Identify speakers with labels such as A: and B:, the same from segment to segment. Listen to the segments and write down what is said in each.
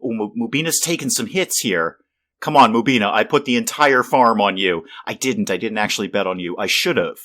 A: Mubina's taking some hits here. Come on, Mubina, I put the entire farm on you. I didn't actually bet on you. I should have.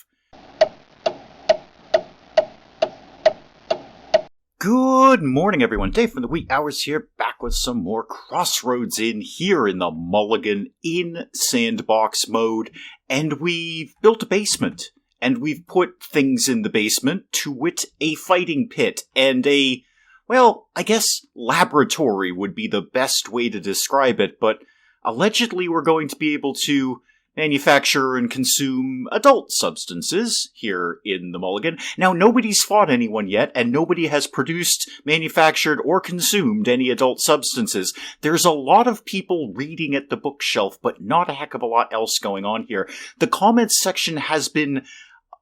A: Good morning, everyone. Dave from the wee hours here, back with some more Crossroads Inn here in the Mulligan in Sandbox mode. And we've built a basement. And we've put things in the basement, to wit, a fighting pit and a, well, I guess laboratory would be the best way to describe it, but allegedly we're going to be able to manufacture and consume adult substances here in the Mulligan. Now, nobody's fought anyone yet, and nobody has produced, manufactured, or consumed any adult substances. There's a lot of people reading at the bookshelf, but not a heck of a lot else going on here. The comments section has been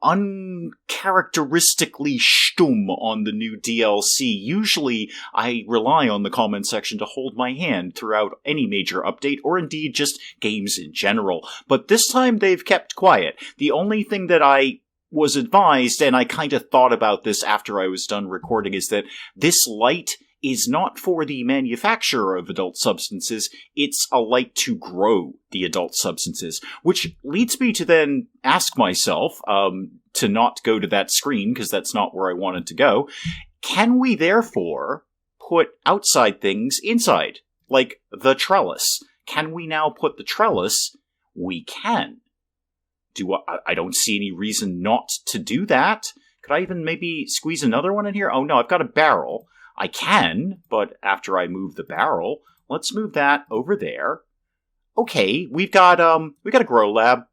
A: uncharacteristically stum on the new DLC. Usually, I rely on the comment section to hold my hand throughout any major update, or indeed just games in general. But this time, they've kept quiet. The only thing that I was advised, and I kind of thought about this after I was done recording, is that this light is not for the manufacturer of adult substances, it's a light to grow the adult substances. Which leads me to then ask myself, to not go to that screen, because that's not where I wanted to go, can we therefore put outside things inside? Like the trellis. Can we now put the trellis? We can. I don't see any reason not to do that. Could I even maybe squeeze another one in here? Oh no, I've got a barrel. I can, but after I move the barrel, let's move that over there. Okay, we got a grow lab.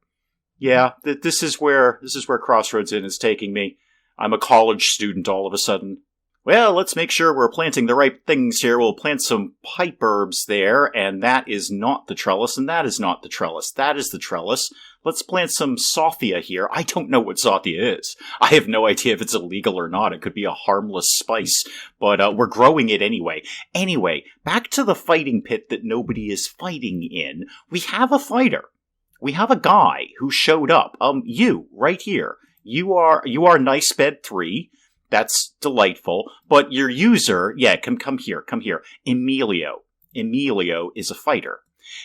A: Yeah, this is where Crossroads Inn is taking me. I'm a college student all of a sudden. Well, let's make sure we're planting the right things here. We'll plant some pipe herbs there, and that is not the trellis, and that is not the trellis. That is the trellis. Let's plant some Sophia here. I don't know what Sophia is. I have no idea if it's illegal or not. It could be a harmless spice, but we're growing it anyway. Anyway, back to the fighting pit that nobody is fighting in. We have a fighter. We have a guy who showed up. You, right here. You are Nice Bed 3. That's delightful. But your user, yeah, come here. Emilio is a fighter.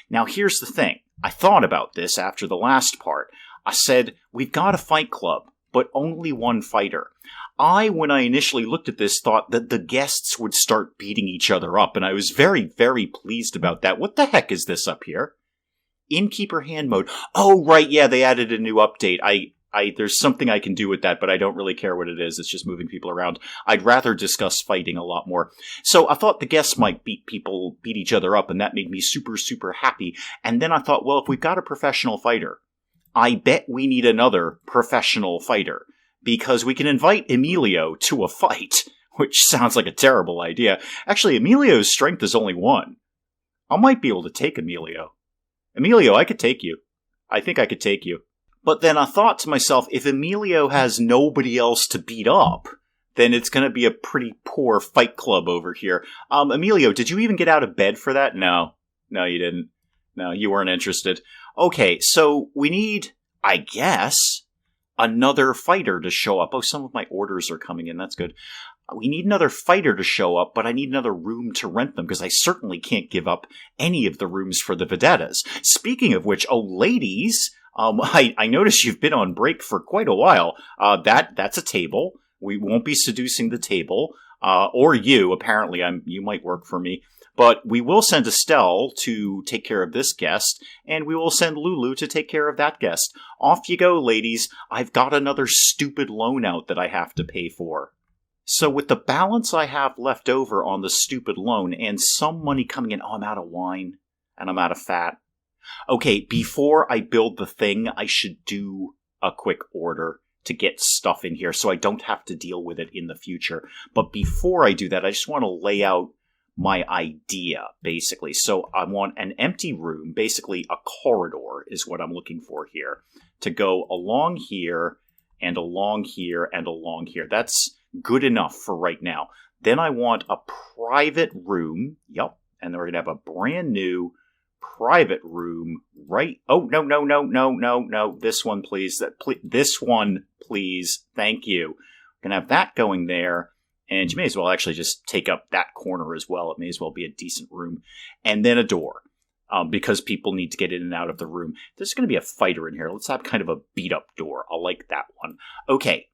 A: Now here's the thing. I thought about this after the last part. I said, we've got a fight club, but only one fighter. When I initially looked at this, thought that the guests would start beating each other up, and I was very, very pleased about that. What the heck is this up here? Innkeeper hand mode. Oh, right, yeah, they added a new update. There's something I can do with that, but I don't really care what it is. It's just moving people around. I'd rather discuss fighting a lot more. So I thought the guests might beat each other up, and that made me super, super happy. And then I thought, well, if we've got a professional fighter, I bet we need another professional fighter, because we can invite Emilio to a fight, which sounds like a terrible idea. Actually, Emilio's strength is only 1. I might be able to take Emilio. Emilio, I could take you. I think I could take you. But then I thought to myself, if Emilio has nobody else to beat up, then it's going to be a pretty poor fight club over here. Emilio, did you even get out of bed for that? No, you didn't. No, you weren't interested. Okay, so we need, I guess, another fighter to show up. Oh, some of my orders are coming in. That's good. We need another fighter to show up, but I need another room to rent them, because I certainly can't give up any of the rooms for the vedettas. Speaking of which, oh, ladies, I notice you've been on break for quite a while. That's a table. We won't be seducing the table, or you. Apparently, you might work for me. But we will send Estelle to take care of this guest, and we will send Lulu to take care of that guest. Off you go, ladies. I've got another stupid loan out that I have to pay for. So with the balance I have left over on the stupid loan and some money coming in, I'm out of wine and I'm out of fat. Okay, before I build the thing, I should do a quick order to get stuff in here so I don't have to deal with it in the future. But before I do that, I just want to lay out my idea, basically. So I want an empty room, basically a corridor is what I'm looking for here, to go along here and along here and along here. That's good enough for right now. Then I want a private room. Yep. And then we're going to have a brand new private room right. Oh, no. This one, please. This one, please. Thank you. We're going to have that going there. And you may as well actually just take up that corner as well. It may as well be a decent room. And then a door, because people need to get in and out of the room. There's going to be a fighter in here. Let's have kind of a beat-up door. I'll like that one. Okay.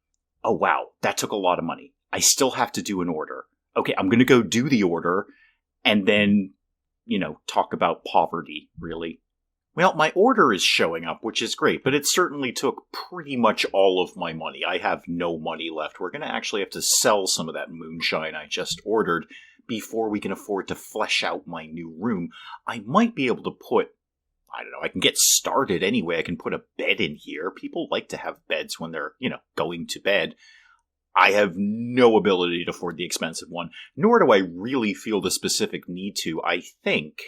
A: Oh, wow. That took a lot of money. I still have to do an order. Okay, I'm going to go do the order and then, talk about poverty, really. Well, my order is showing up, which is great, but it certainly took pretty much all of my money. I have no money left. We're going to actually have to sell some of that moonshine I just ordered before we can afford to flesh out my new room. I might be able to put, I don't know, I can get started anyway. I can put a bed in here. People like to have beds when they're, going to bed. I have no ability to afford the expensive one, nor do I really feel the specific need to. I think...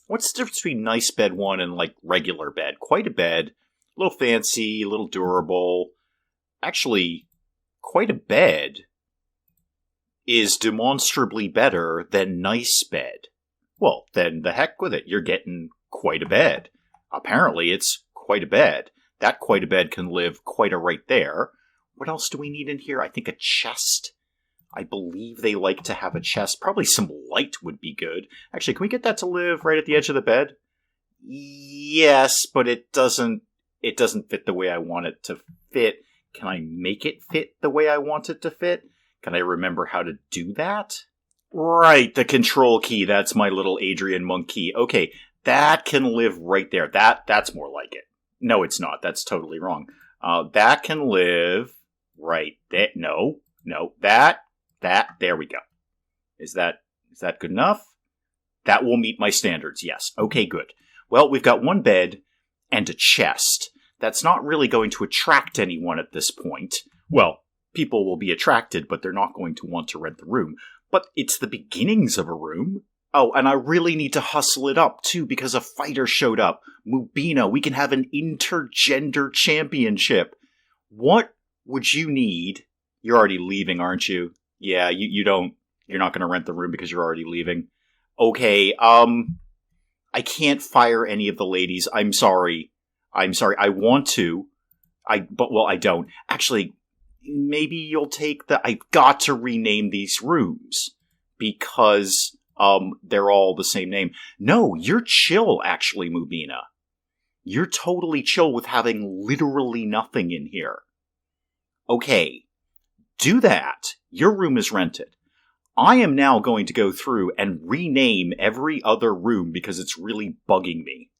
A: What's the difference between nice bed one and, regular bed? Quite a bed. A little fancy, a little durable. Actually, quite a bed is demonstrably better than nice bed. Well, then the heck with it. You're getting quite a bed. Apparently, it's quite a bed. That quite a bed can live quite a right there. What else do we need in here? I think a chest. I believe they like to have a chest. Probably some light would be good. Actually, can we get that to live right at the edge of the bed? Yes, but it doesn't fit the way I want it to fit. Can I make it fit the way I want it to fit? Can I remember how to do that? Right, the control key. That's my little Adrian Monk key. Okay, that can live right there. That's more like it. No, it's not. That's totally wrong. That can live right there. No, that, there we go. Is that good enough? That will meet my standards, yes. Okay, good. Well, we've got one bed and a chest. That's not really going to attract anyone at this point. Well, people will be attracted, but they're not going to want to rent the room. But it's the beginnings of a room. Oh, and I really need to hustle it up, too, because a fighter showed up. Mubina, we can have an intergender championship. What would you need? You're already leaving, aren't you? Yeah, you're not going to rent the room because you're already leaving. Okay, I can't fire any of the ladies. I'm sorry. I want to. I don't. Actually, maybe you'll take I've got to rename these rooms because, they're all the same name. No, you're chill, actually, Mubina. You're totally chill with having literally nothing in here. Okay. Do that. Your room is rented. I am now going to go through and rename every other room because it's really bugging me.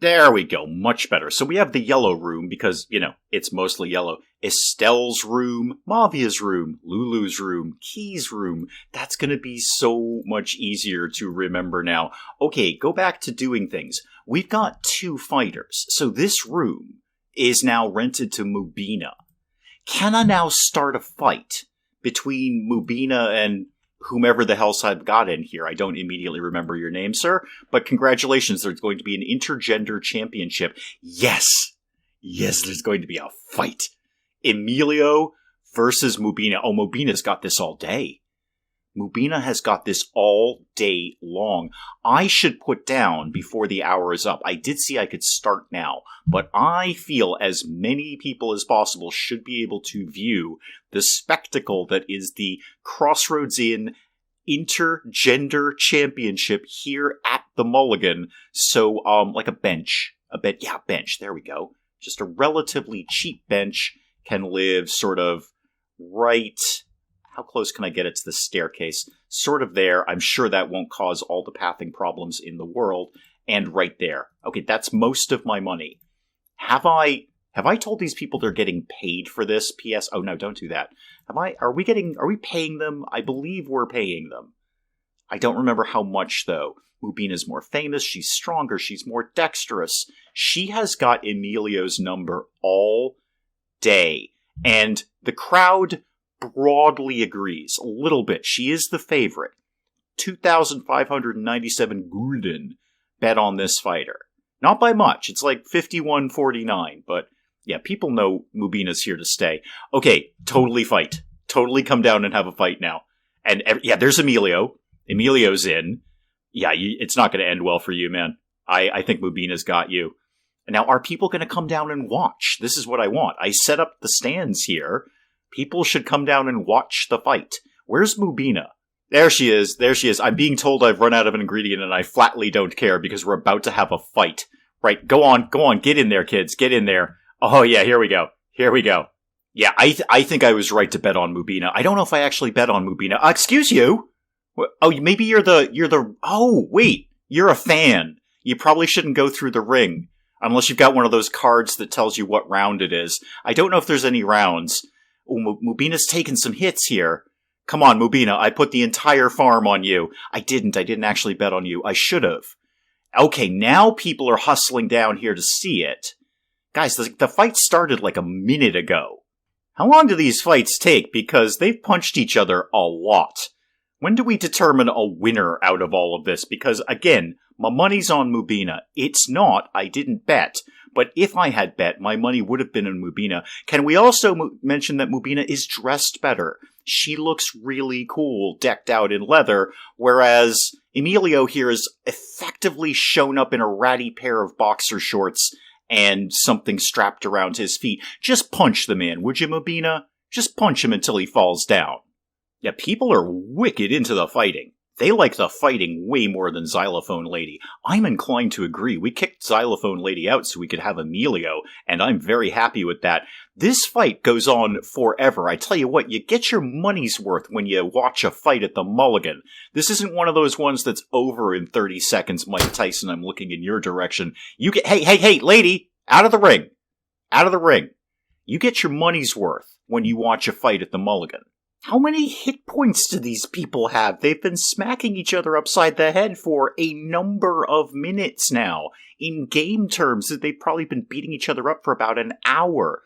A: There we go. Much better. So we have the yellow room because, it's mostly yellow. Estelle's room, Mavia's room, Lulu's room, Key's room. That's going to be so much easier to remember now. Okay, go back to doing things. We've got 2 fighters. So this room is now rented to Mubina. Can I now start a fight between Mubina and whomever the hell's I've got in here? I don't immediately remember your name, sir, but congratulations, there's going to be an intergender championship. Yes, there's going to be a fight. Emilio versus Mubina. Oh, Mubina's got this all day. Mubina has got this all day long. I should put down before the hour is up. I did see I could start now, but I feel as many people as possible should be able to view the spectacle that is the Crossroads Inn Intergender Championship here at the Mulligan. So, like a bench. Bench. There we go. Just a relatively cheap bench can live sort of right... How close can I get it to the staircase? Sort of there. I'm sure that won't cause all the pathing problems in the world. And right there. Okay, that's most of my money. Have I told these people they're getting paid for this? P.S. Oh no, don't do that. Are we paying them? I believe we're paying them. I don't remember how much though. Mubina's more famous, she's stronger, she's more dexterous. She has got Emilio's number all day. And the crowd broadly agrees. A little bit. She is the favorite. 2,597 gulden bet on this fighter. Not by much. It's like 51-49. But yeah, people know Mubina's here to stay. Okay, totally fight. Totally come down and have a fight now. And yeah, there's Emilio. Emilio's in. Yeah, it's not going to end well for you, man. I think Mubina's got you. Now, are people going to come down and watch? This is what I want. I set up the stands here. People should come down and watch the fight. Where's Mubina? There she is. There she is. I'm being told I've run out of an ingredient and I flatly don't care because we're about to have a fight. Right, go on. Get in there, kids. Get in there. Oh yeah, here we go. Yeah, I think I was right to bet on Mubina. I don't know if I actually bet on Mubina. Excuse you? Oh, maybe you're the, oh, wait. You're a fan. You probably shouldn't go through the ring. Unless you've got one of those cards that tells you what round it is. I don't know if there's any rounds. Oh, Mubina's taking some hits here. Come on, Mubina, I put the entire farm on you. I didn't actually bet on you. I should have. Okay, now people are hustling down here to see it. Guys, the fight started like a minute ago. How long do these fights take? Because they've punched each other a lot. When do we determine a winner out of all of this? Because, again, my money's on Mubina. It's not. I didn't bet. But if I had bet, my money would have been on Mubina. Can we also mention that Mubina is dressed better? She looks really cool, decked out in leather, whereas Emilio here is effectively shown up in a ratty pair of boxer shorts and something strapped around his feet. Just punch the man, would you, Mubina? Just punch him until he falls down. Yeah, people are wicked into the fighting. They like the fighting way more than Xylophone Lady. I'm inclined to agree. We kicked Xylophone Lady out so we could have Emilio, and I'm very happy with that. This fight goes on forever. I tell you what, you get your money's worth when you watch a fight at the Mulligan. This isn't one of those ones that's over in 30 seconds, Mike Tyson. I'm looking in your direction. You get, hey, lady, out of the ring. Out of the ring. You get your money's worth when you watch a fight at the Mulligan. How many hit points do these people have? They've been smacking each other upside the head for a number of minutes now. In game terms, they've probably been beating each other up for about an hour.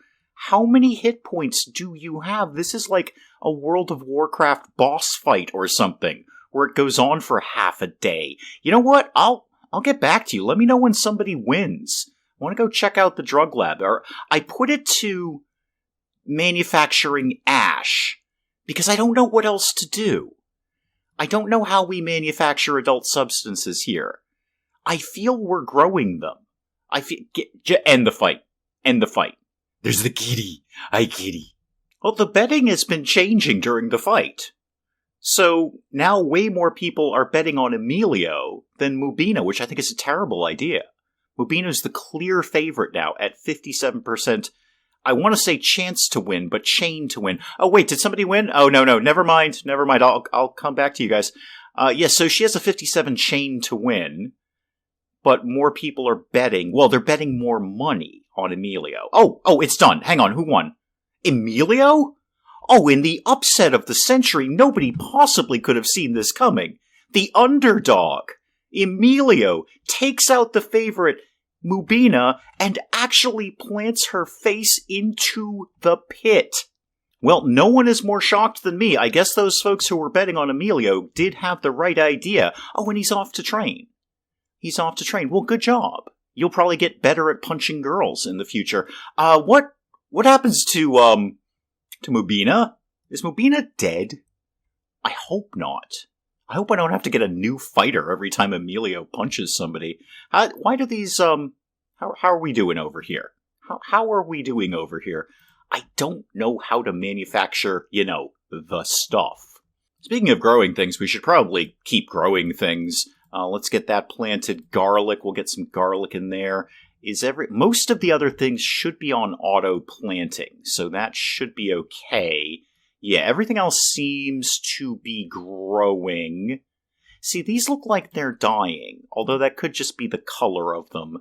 A: How many hit points do you have? This is like a World of Warcraft boss fight or something, where it goes on for half a day. You know what? I'll get back to you. Let me know when somebody wins. I want to go check out the drug lab. I put it to manufacturing ash, because I don't know what else to do. I don't know how we manufacture adult substances here. I feel we're growing them. End the fight. End the fight. There's the kitty. Hi, kitty. Well, the betting has been changing during the fight. So now way more people are betting on Emilio than Mubina, which I think is a terrible idea. Mubina's the clear favorite now at 57%. I want to say chance to win, but chain to win. Oh, wait, did somebody win? Oh, no, never mind. I'll come back to you guys. Yes, so she has a 57 chain to win, but more people are betting. Well, they're betting more money on Emilio. Oh, it's done. Hang on, who won? Emilio? Oh, in the upset of the century, nobody possibly could have seen this coming. The underdog, Emilio, takes out the favorite, Mubina, and actually plants her face into the pit. Well, no one is more shocked than me. I guess those folks who were betting on Emilio did have the right idea. Oh, and he's off to train. Well, good job. You'll probably get better at punching girls in the future. What happens to Mubina? Is Mubina dead? I hope not. I hope I don't have to get a new fighter every time Emilio punches somebody. Why do these, how are we doing over here? How are we doing over here? I don't know how to manufacture, the stuff. Speaking of growing things, we should probably keep growing things. Let's get that planted. Garlic, we'll get some garlic in there. Most of the other things should be on auto planting, so that should be okay. Yeah, everything else seems to be growing. See, these look like they're dying, although that could just be the color of them.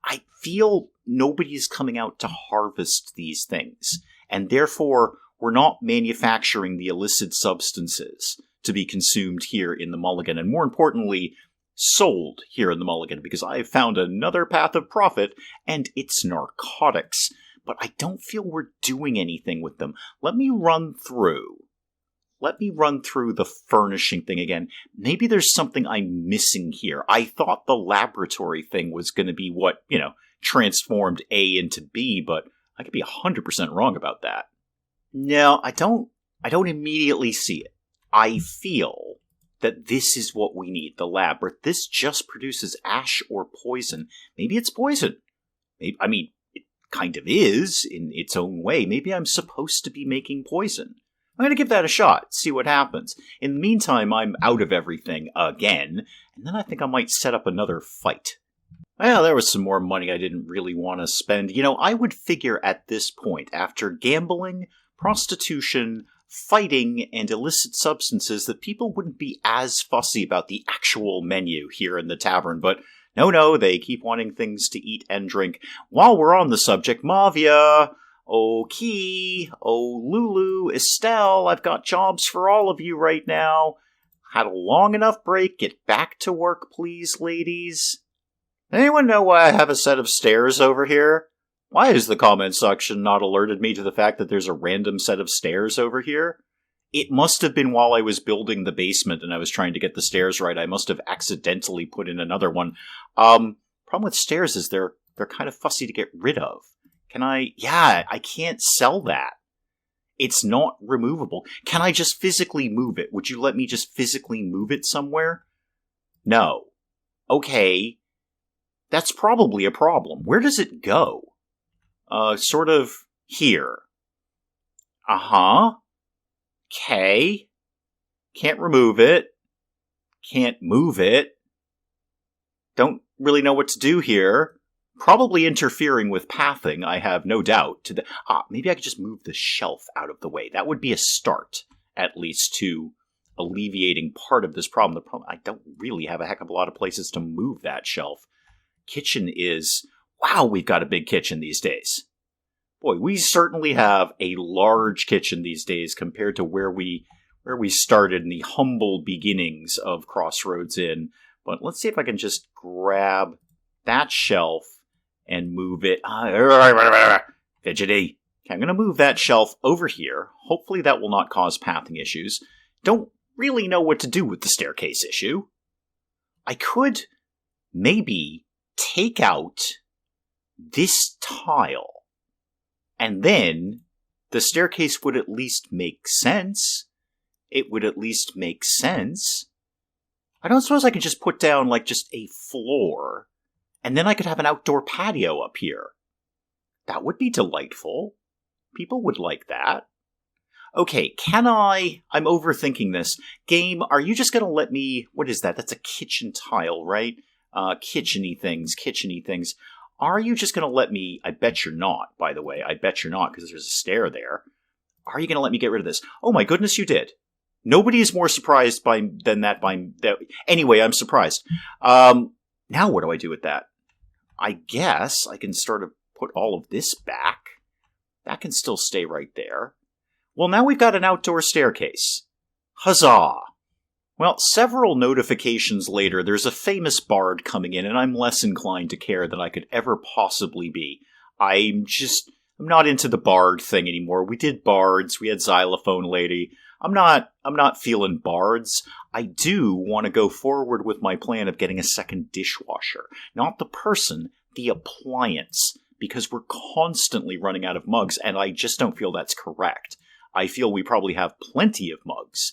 A: I feel nobody's coming out to harvest these things, and therefore we're not manufacturing the illicit substances to be consumed here in the Mulligan, and more importantly, sold here in the Mulligan, because I've found another path of profit, and it's narcotics. But I don't feel we're doing anything with them. Let me run through the furnishing thing again. Maybe there's something I'm missing here. I thought the laboratory thing was going to be what, transformed A into B, but I could be 100% wrong about that. No, I don't immediately see it. I feel that this is what we need, the lab, where this just produces ash or poison. Maybe it's poison. It kind of is in its own way. Maybe I'm supposed to be making poison. I'm going to give that a shot, see what happens. In the meantime, I'm out of everything again, and then I think I might set up another fight. Well, there was some more money I didn't really want to spend. I would figure at this point, after gambling, prostitution, fighting, and illicit substances, that people wouldn't be as fussy about the actual menu here in the tavern, but no, they keep wanting things to eat and drink. While we're on the subject, Mavia, Key, Lulu, Estelle, I've got jobs for all of you right now. Had a long enough break, get back to work, please, ladies. Anyone know why I have a set of stairs over here? Why has the comment section not alerted me to the fact that there's a random set of stairs over here? It must have been while I was building the basement and I was trying to get the stairs right. I must have accidentally put in another one. Problem with stairs is they're kind of fussy to get rid of. Can I? Yeah, I can't sell that. It's not removable. Can I just physically move it? Would you let me just physically move it somewhere? No. Okay. That's probably a problem. Where does it go? Sort of here. Uh-huh. Okay. Can't remove it. Can't move it. Don't really know what to do here. Probably interfering with pathing, I have no doubt. Maybe I could just move the shelf out of the way. That would be a start, at least, to alleviating part of this problem. The problem, I don't really have a heck of a lot of places to move that shelf. Kitchen is... Wow, we've got a big kitchen these days. Boy, we certainly have a large kitchen these days compared to where we started in the humble beginnings of Crossroads Inn. But let's see if I can just grab that shelf and move it. Fidgety. Okay, I'm going to move that shelf over here. Hopefully that will not cause pathing issues. Don't really know what to do with the staircase issue. I could maybe take out this tile, and then the staircase would at least make sense. It would at least make sense. I don't suppose I could just put down, just a floor, and then I could have an outdoor patio up here. That would be delightful. People would like that. Okay, I'm overthinking this. Game, are you just going to let me... What is that? That's a kitchen tile, right? Kitchen-y things. Are you just going to let me... I bet you're not, by the way. I bet you're not, because there's a stair there. Are you going to let me get rid of this? Oh my goodness, you did. Nobody is more surprised than that. Anyway, I'm surprised. Now what do I do with that? I guess I can sort of put all of this back. That can still stay right there. Well, now we've got an outdoor staircase. Huzzah! Well, several notifications later, there's a famous bard coming in, and I'm less inclined to care than I could ever possibly be. I'm not into the bard thing anymore. We did bards, we had xylophone lady. I'm not feeling bards. I do want to go forward with my plan of getting a second dishwasher. Not the person, the appliance. Because we're constantly running out of mugs, and I just don't feel that's correct. I feel we probably have plenty of mugs.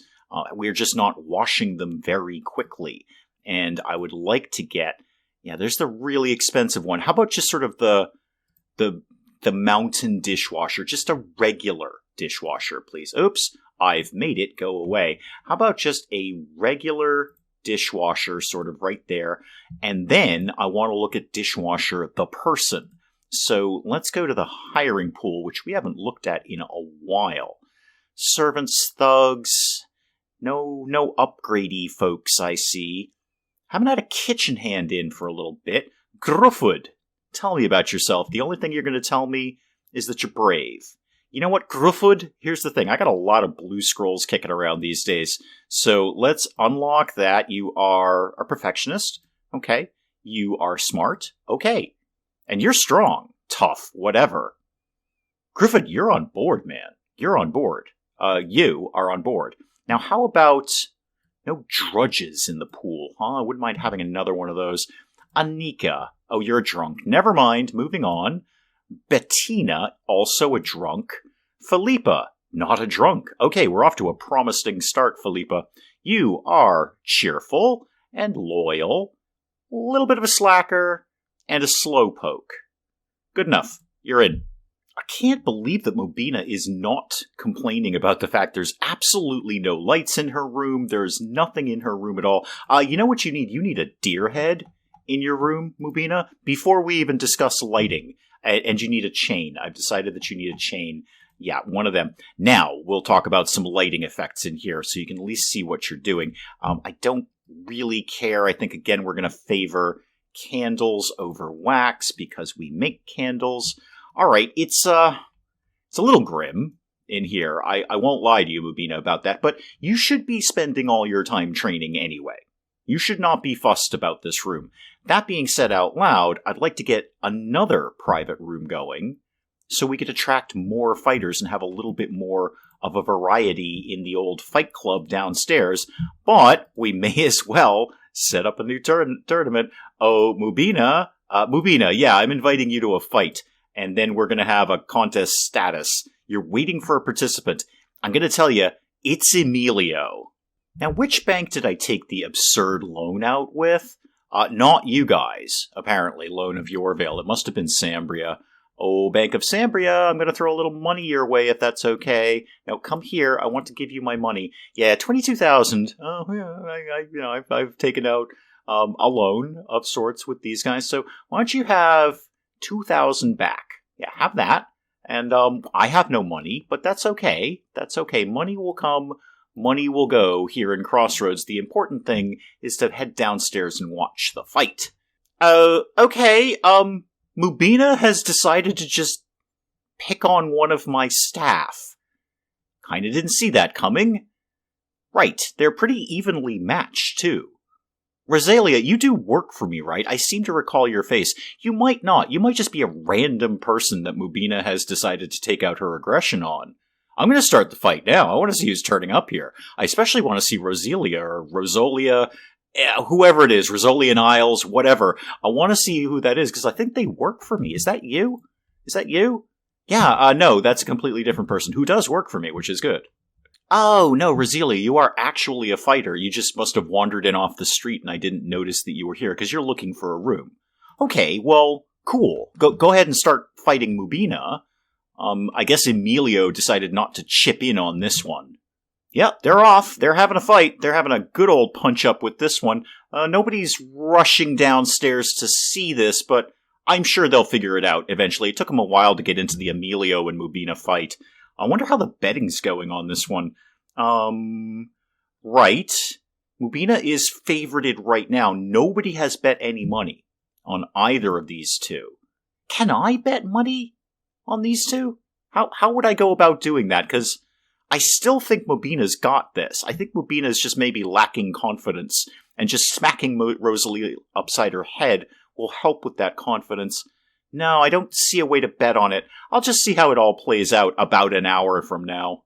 A: We're just not washing them very quickly. And I would like to get... Yeah, there's the really expensive one. How about just sort of the mountain dishwasher? Just a regular dishwasher, please. Oops, I've made it go away. How about just a regular dishwasher sort of right there? And then I want to look at dishwasher the person. So let's go to the hiring pool, which we haven't looked at in a while. Servants, thugs, no upgradey folks I see. Haven't had a kitchen hand in for a little bit. Gruffwood, tell me about yourself. The only thing you're going to tell me is that you're brave. You know what, Gruffwood? Here's the thing. I got a lot of blue scrolls kicking around these days. So let's unlock that. You are a perfectionist. Okay. You are smart. Okay. And you're strong, tough, whatever. Griffin, you're on board, man. You're on board. You are on board. Now, how about no drudges in the pool, huh? I wouldn't mind having another one of those. Anika. Oh, you're a drunk. Never mind. Moving on. Bettina, also a drunk. Philippa, not a drunk. Okay, we're off to a promising start, Philippa. You are cheerful and loyal. A little bit of a slacker. And a slowpoke. Good enough. You're in. I can't believe that Mobina is not complaining about the fact there's absolutely no lights in her room. There's nothing in her room at all. You know what you need? You need a deer head in your room, Mobina, before we even discuss lighting. And you need a chain. I've decided that you need a chain. Yeah, one of them. Now, we'll talk about some lighting effects in here so you can at least see what you're doing. I don't really care. I think, again, we're going to favor candles over wax because we make candles. All right, it's a little grim in here. I won't lie to you, Mobina, about that, but you should be spending all your time training anyway. You should not be fussed about this room. That being said out loud, I'd like to get another private room going so we could attract more fighters and have a little bit more of a variety in the old fight club downstairs, but we may as well set up a new tournament. Oh, Mobina, yeah, I'm inviting you to a fight. And then we're going to have a contest status. You're waiting for a participant. I'm going to tell you, it's Emilio. Now, which bank did I take the absurd loan out with? Not you guys, apparently, loan of Yorvale. It must have been Sambria. Oh, Bank of Sambria, I'm going to throw a little money your way if that's okay. Now, come here. I want to give you my money. Yeah, 22,000. Oh, yeah, I've taken out a loan of sorts with these guys. So why don't you have 2,000 back? Yeah, have that. And I have no money, but that's okay. That's okay. Money will come, money will go here in Crossroads. The important thing is to head downstairs and watch the fight. Okay, Mobina has decided to just pick on one of my staff. Kinda didn't see that coming. Right, they're pretty evenly matched, too. Rosalia, you do work for me, right? I seem to recall your face. You might not. You might just be a random person that Mobina has decided to take out her aggression on. I'm going to start the fight now. I want to see who's turning up here. I especially want to see Rosalia or Rosolia, whoever it is, Rosalia Niles, whatever. I want to see who that is because I think they work for me. Is that you? Is that you? Yeah, no, that's a completely different person who does work for me, which is good. Oh, no, Rosalia, you are actually a fighter. You just must have wandered in off the street and I didn't notice that you were here because you're looking for a room. Okay, well, cool. Go ahead and start fighting Mobina. I guess Emilio decided not to chip in on this one. Yep, they're off. They're having a fight. They're having a good old punch-up with this one. Nobody's rushing downstairs to see this, but I'm sure they'll figure it out eventually. It took them a while to get into the Emilio and Mobina fight. I wonder how the betting's going on this one. Right. Mobina is favorited right now. Nobody has bet any money on either of these two. Can I bet money on these two? How would I go about doing that? Because I still think Mobina's got this. I think Mobina's just maybe lacking confidence, and just smacking Rosalie upside her head will help with that confidence. No, I don't see a way to bet on it. I'll just see how it all plays out about an hour from now.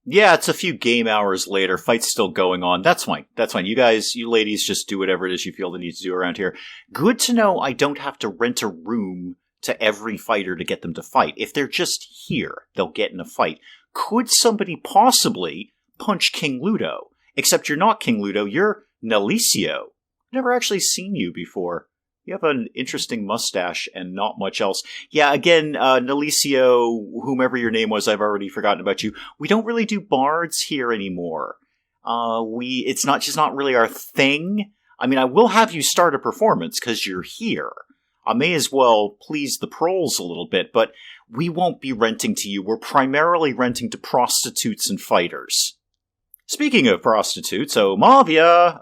A: Yeah, it's a few game hours later. Fight's still going on. That's fine. That's fine. You guys, you ladies, just do whatever it is you feel the need to do around here. Good to know I don't have to rent a room to every fighter to get them to fight. If they're just here, they'll get in a fight. Could somebody possibly punch King Ludo? Except you're not King Ludo, you're Nalicio. Never actually seen you before. You have an interesting mustache and not much else. Yeah, again, Nalicio, whomever your name was, I've already forgotten about you. We don't really do bards here anymore. It's not really our thing. I mean, I will have you start a performance because you're here. I may as well please the proles a little bit, but we won't be renting to you. We're primarily renting to prostitutes and fighters. Speaking of prostitutes, Mavia,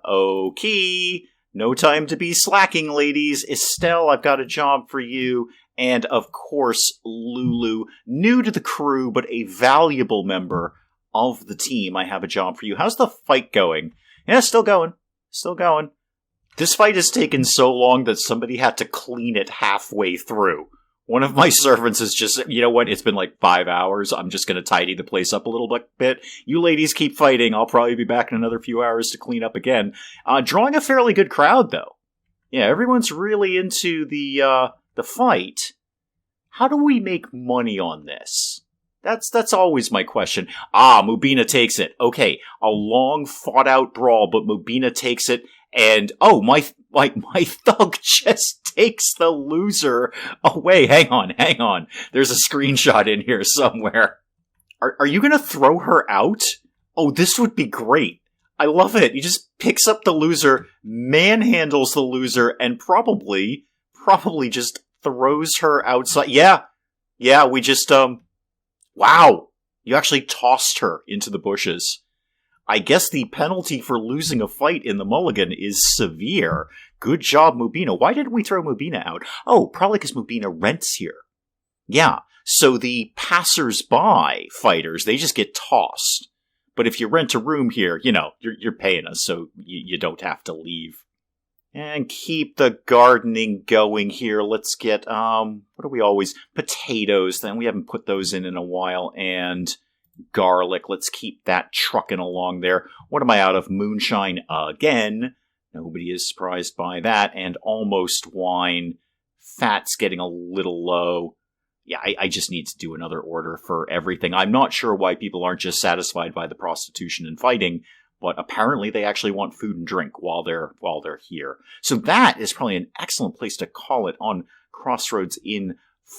A: Key. No time to be slacking, ladies. Estelle, I've got a job for you. And, of course, Lulu, new to the crew, but a valuable member of the team. I have a job for you. How's the fight going? Yeah, still going. Still going. This fight has taken so long that somebody had to clean it halfway through. One of my servants is just, you know what, it's been like 5 hours. I'm just going to tidy the place up a little bit. You ladies keep fighting. I'll probably be back in another few hours to clean up again. Drawing a fairly good crowd, though. Yeah, everyone's really into the fight. How do we make money on this? That's always my question. Mobina takes it. Okay, a long fought out brawl, but Mobina takes it. And, my thug just takes the loser away. Hang on. There's a screenshot in here somewhere. Are you going to throw her out? Oh, this would be great. I love it. He just picks up the loser, manhandles the loser, and probably just throws her outside. Yeah, we just, wow. You actually tossed her into the bushes. I guess the penalty for losing a fight in the mulligan is severe. Good job, Mubina. Why did we throw Mubina out? Oh, probably because Mubina rents here. Yeah, so the passers-by fighters, they just get tossed. But if you rent a room here, you're paying us, so you don't have to leave. And keep the gardening going here. Let's get, what do we always... Potatoes, then we haven't put those in a while, and garlic. Let's keep that trucking along there. What am I out of? Moonshine again. Nobody is surprised by that. And almost wine. Fat's getting a little low. Yeah, I just need to do another order for everything. I'm not sure why people aren't just satisfied by the prostitution and fighting, but apparently they actually want food and drink while they're here. So that is probably an excellent place to call it on Crossroads Inn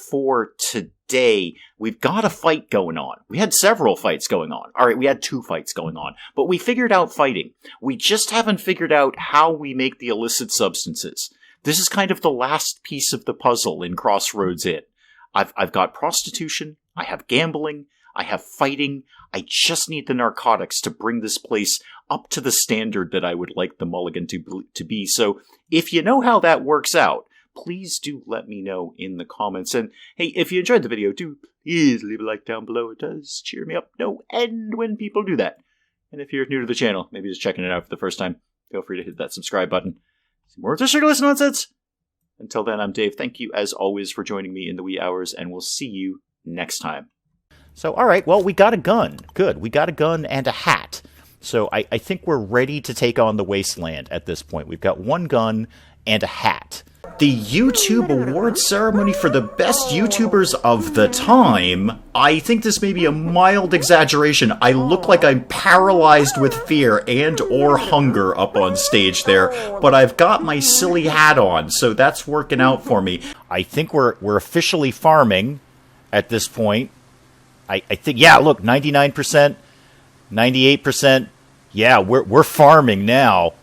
A: for today. We've got a fight going on. We had several fights going on. All right, we had 2 fights going on, but we figured out fighting. We just haven't figured out how we make the illicit substances. This is kind of the last piece of the puzzle in Crossroads Inn. I've got prostitution, I have gambling, I have fighting. I just need the narcotics to bring this place up to the standard that I would like the mulligan to be. So if you know how that works out, please do let me know in the comments. And hey, if you enjoyed the video, do please leave a like down below. It does cheer me up no end when people do that. And if you're new to the channel, maybe just checking it out for the first time, feel free to hit that subscribe button. Some more ridiculous nonsense. Until then, I'm Dave. Thank you, as always, for joining me in the wee hours, and we'll see you next time. So, all right, well, we got a gun. Good. We got a gun and a hat. So I think we're ready to take on the wasteland at this point. We've got one gun and a hat. The YouTube Awards ceremony for the best YouTubers of the time. I think this may be a mild exaggeration. I look like I'm paralyzed with fear and or hunger up on stage there, but I've got my silly hat on, so that's working out for me. I think we're officially farming at this point. I think, yeah, look, 99%, 98%. Yeah, we're farming now.